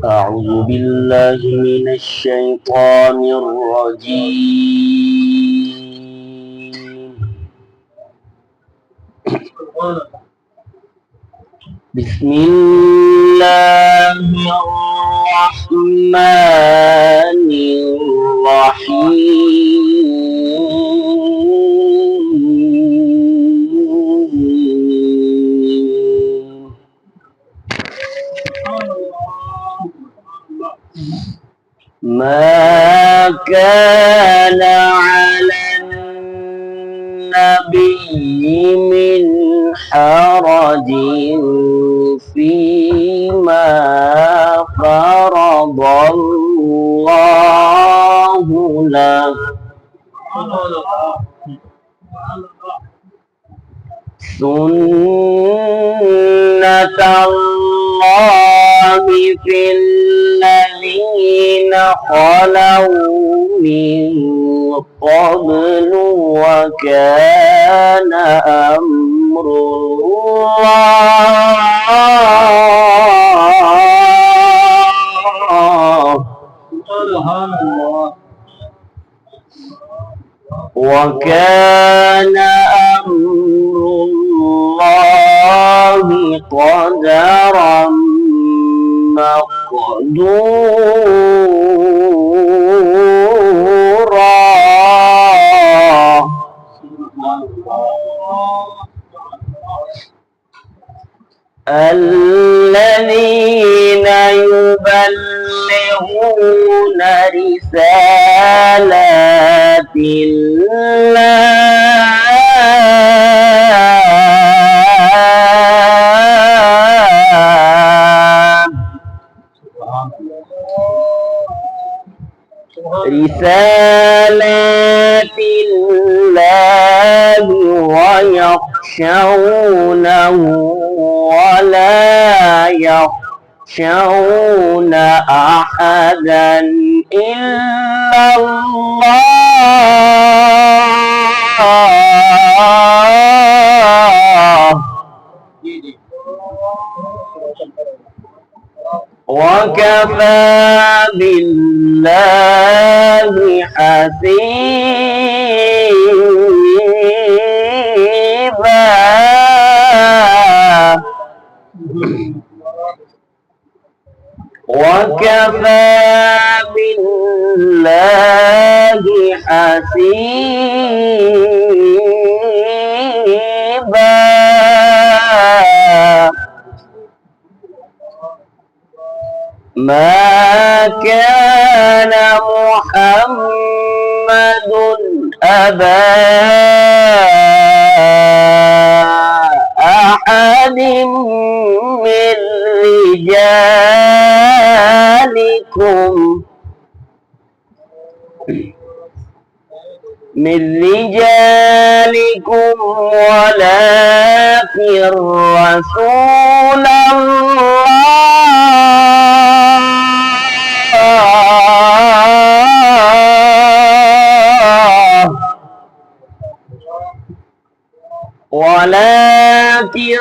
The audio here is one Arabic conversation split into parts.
أعوذ بالله من الشيطان الرجيم. بسم الله الرحمن الرحيم. ما كان على النبي من حرج فيما فرض الله له سنة الله في الذين خلوا من قبل وكان أمر الله وكان أمر الله قدرا مقدورا. الذين يبلغون رسالات الله ويخشونه ولا يخشون أحدا إلا الله وكفى بالله حسيبا. وكفى بالله حسيبا. ما كان محمد أبا أحد من رجالكم ولكن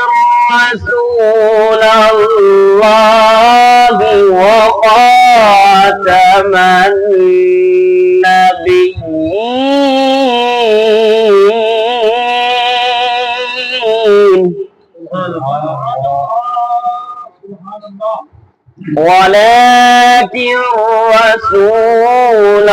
رسول الله وخاتم النبيين. ولكن رسول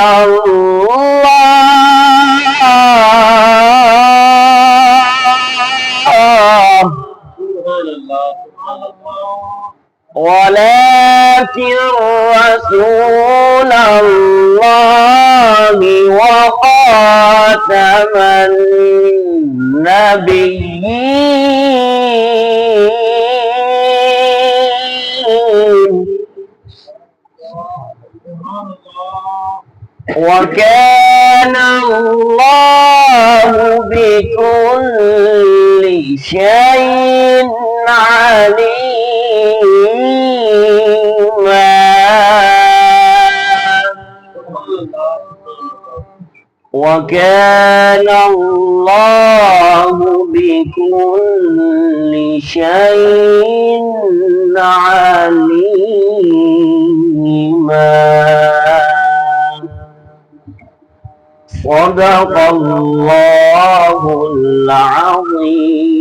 الله وخاتم النبيين. وكان الله بكل شيء عليما. وكان الله بكل شيء عليما. صدق الله العظيم.